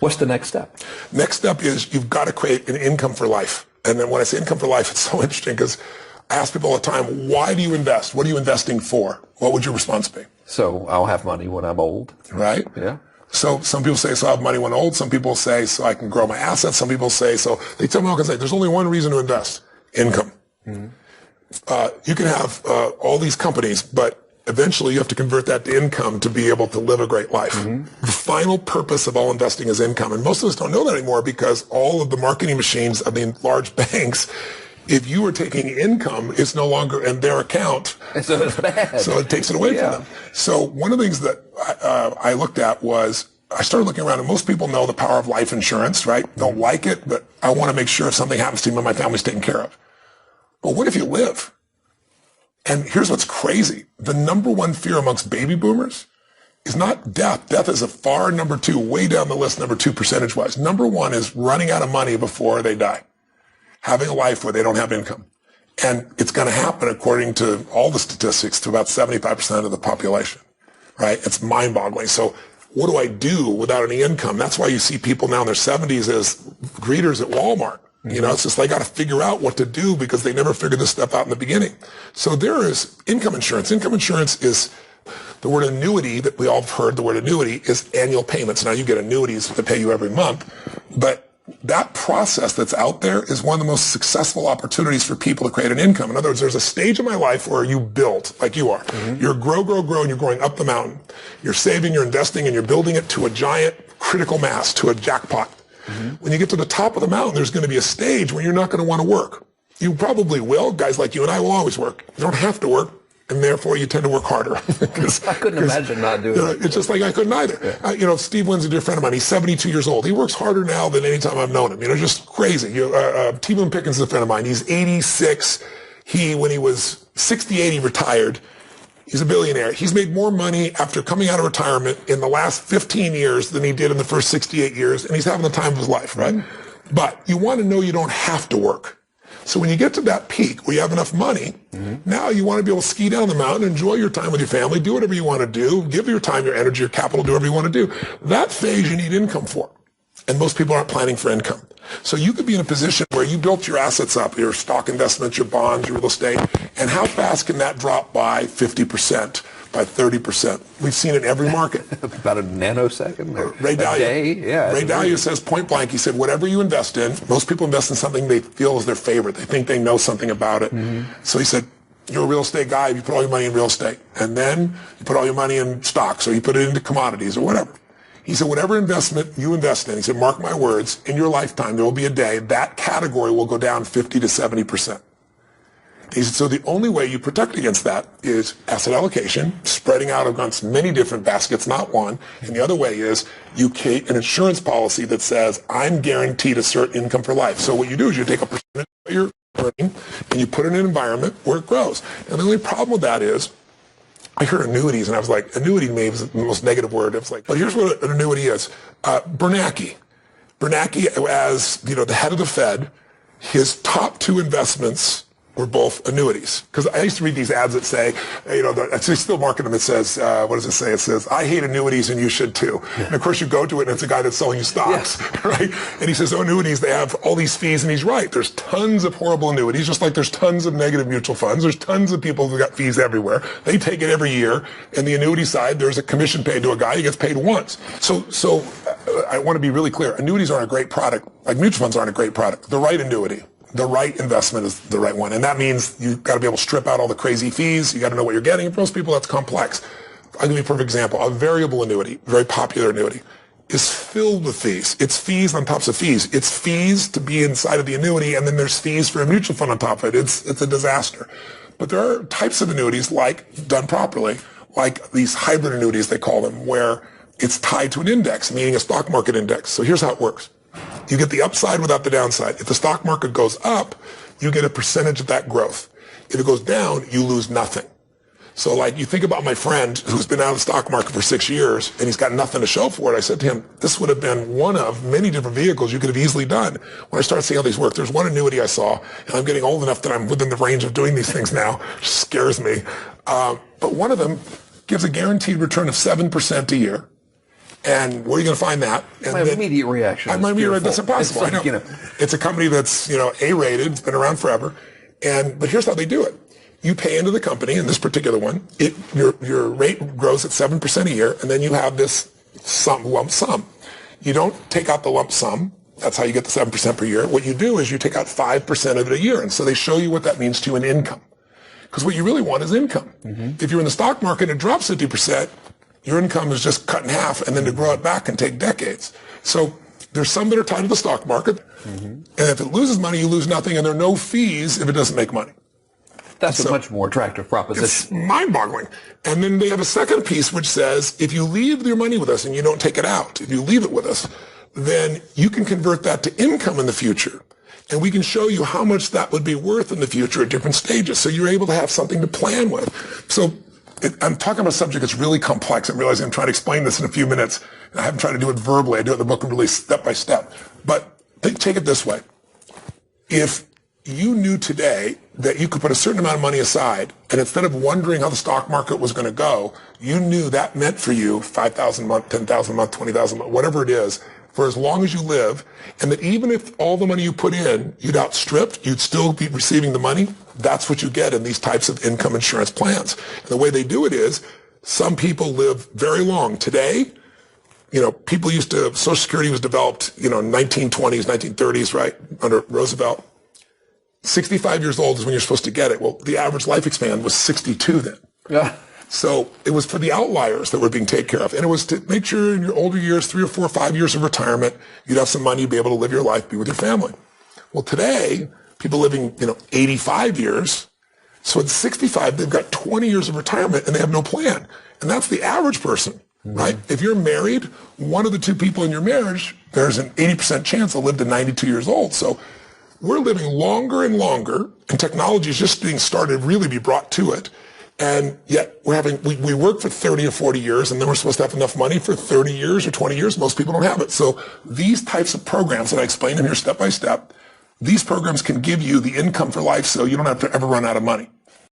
What's the next step? Next step is you've got to create an income for life. And then when I say income for life, it's so interesting because I ask people all the time, why do you invest? What are you investing for? What would your response be? So I'll have money when I'm old. Right? Yeah. So some people say, so I'll have money when old. Some people say, so I can grow my assets. Some people say, so they tell me all kinds of things. There's only one reason to invest: income. You can have all these companies, but eventually you have to convert that to income to be able to live a great life. The final purpose of all investing is income. And most of us don't know that anymore because all of the marketing machines, large banks, if you were taking income, it's no longer in their account. So it's bad. So it takes it away from them. So one of the things that I looked at was, I started looking around, and most people know the power of life insurance, right? Don't like it, but I want to make sure if something happens to me, my family's taken care of. But what if you live? And here's what's crazy. The number one fear amongst baby boomers is not death. Death is a far number two, way down the list, number two percentage-wise. Number one is running out of money before they die, having a life where they don't have income. And it's going to happen, according to all the statistics, to about 75% of the population, right? It's mind-boggling. So what do I do without any income? That's why you see people now in their 70s as greeters at Walmart. You know, it's just they got to figure out what to do because they never figured this stuff out in the beginning. So there is income insurance. Income insurance is the word annuity that we all have heard. The word annuity is annual payments. Now you get annuities that pay you every month, but that process that's out there is one of the most successful opportunities for people to create an income. In other words, there's a stage in my life where you build, like you are. You're grow, and you're going up the mountain. You're saving, you're investing, and you're building it to a giant critical mass, to a jackpot. When you get to the top of the mountain, there's going to be a stage where you're not going to want to work. You probably will. Guys like you and I will always work. You don't have to work, and therefore you tend to work harder. I couldn't imagine not doing it. It's just like I couldn't either. Yeah. Steve Wynn's a dear friend of mine. He's 72 years old. He works harder now than any time I've known him. Just crazy. T. Boone Pickens is a friend of mine. He's 86. When he was 68, he retired. He's a billionaire. He's made more money after coming out of retirement in the last 15 years than he did in the first 68 years, and he's having the time of his life, right? But you want to know you don't have to work. So when you get to that peak where you have enough money, now you want to be able to ski down the mountain, enjoy your time with your family, do whatever you want to do, give your time, your energy, your capital, do whatever you want to do. That phase you need income for. And most people aren't planning for income. So you could be in a position where you built your assets up, your stock investments, your bonds, your real estate, and how fast can that drop by 50%, by 30%? We've seen it in every market. About a nanosecond? Ray Dalio, day? Yeah, Ray Dalio says point blank, he said, whatever you invest in, most people invest in something they feel is their favorite. They think they know something about it. So he said, you're a real estate guy, you put all your money in real estate. And then you put all your money in stocks, or you put it into commodities, or whatever. He said, whatever investment you invest in, he said, mark my words, in your lifetime, there will be a day that category will go down 50 to 70%. He said, so the only way you protect against that is asset allocation, spreading out against many different baskets, not one. And the other way is you create an insurance policy that says, I'm guaranteed a certain income for life. So what you do is you take a percentage of your earning and you put it in an environment where it grows. And the only problem with that is, I heard annuities, and I was like, annuity maybe is the most negative word. I was like, but here's what an annuity is. Bernanke, as the head of the Fed, his top two investments were both annuities. Because I used to read these ads that say, they still market them. It says, what does it say? It says, I hate annuities and you should too. Yeah. And of course you go to it and it's a guy that's selling you stocks, right? And he says, annuities, they have all these fees, and he's right. There's tons of horrible annuities, just like there's tons of negative mutual funds. There's tons of people who got fees everywhere. They take it every year. And the annuity side, there's a commission paid to a guy. He gets paid once. So I want to be really clear. Annuities aren't a great product. Like mutual funds aren't a great product. The right annuity, the right investment is the right one. And that means you've got to be able to strip out all the crazy fees. You got to know what you're getting. For most people, that's complex. I'll give you a perfect example. A variable annuity, very popular annuity, is filled with fees. It's fees on top of fees. It's fees to be inside of the annuity, and then there's fees for a mutual fund on top of it. It's a disaster. But there are types of annuities, like, done properly, like these hybrid annuities, they call them, where it's tied to an index, meaning a stock market index. So here's how it works. You get the upside without the downside. If the stock market goes up, you get a percentage of that growth. If it goes down, you lose nothing. So like you think about my friend who's been out of the stock market for 6 years and he's got nothing to show for it. I said to him, this would have been one of many different vehicles you could have easily done. When I started seeing how these work, there's one annuity I saw, and I'm getting old enough that I'm within the range of doing these things now, which scares me. But one of them gives a guaranteed return of 7% a year. And where are you going to find that? And My immediate reaction is my immediate reaction, that's impossible. It's like, I know. It's a company that's, A-rated. It's been around forever. But here's how they do it. You pay into the company, in this particular one, your rate grows at 7% a year, and then you have this lump sum. You don't take out the lump sum. That's how you get the 7% per year. What you do is you take out 5% of it a year. And so they show you what that means to you in income. Because what you really want is income. Mm-hmm. If you're in the stock market and it drops 50%, your income is just cut in half, and then to grow it back can take decades. So there's some that are tied to the stock market. Mm-hmm. And if it loses money, you lose nothing, and there are no fees if it doesn't make money. That's a much more attractive proposition. It's mind-boggling. And then they have a second piece which says, if you leave your money with us and you don't take it out, if you leave it with us, then you can convert that to income in the future. And we can show you how much that would be worth in the future at different stages. So you're able to have something to plan with. So I'm talking about a subject that's really complex. I'm realizing I'm trying to explain this in a few minutes. I haven't tried to do it verbally. I do it in the book really step by step. But take it this way. If you knew today that you could put a certain amount of money aside, and instead of wondering how the stock market was going to go, you knew that meant for you $5,000 a month, $10,000 a month, $20,000 a month, whatever it is, for as long as you live, and that even if all the money you put in, you'd outstripped, you'd still be receiving the money. That's what you get in these types of income insurance plans. And the way they do it is, some people live very long. Today, people used to, Social Security was developed, 1920s, 1930s, right, under Roosevelt. 65 years old is when you're supposed to get it. Well, the average life span was 62 then. Yeah. So it was for the outliers that were being taken care of. And it was to make sure in your older years, 3 or 4 or 5 years of retirement, you'd have some money, be able to live your life, be with your family. Well, today, people living, 85 years. So at 65, they've got 20 years of retirement and they have no plan. And that's the average person, right? If you're married, one of the two people in your marriage, there's an 80% chance they'll live to 92 years old. So we're living longer and longer, and technology is just being started really be brought to it. And yet we work for 30 or 40 years, and then we're supposed to have enough money for 30 years or 20 years. Most people don't have it. So these types of programs that I explain in here step by step, these programs can give you the income for life so you don't have to ever run out of money.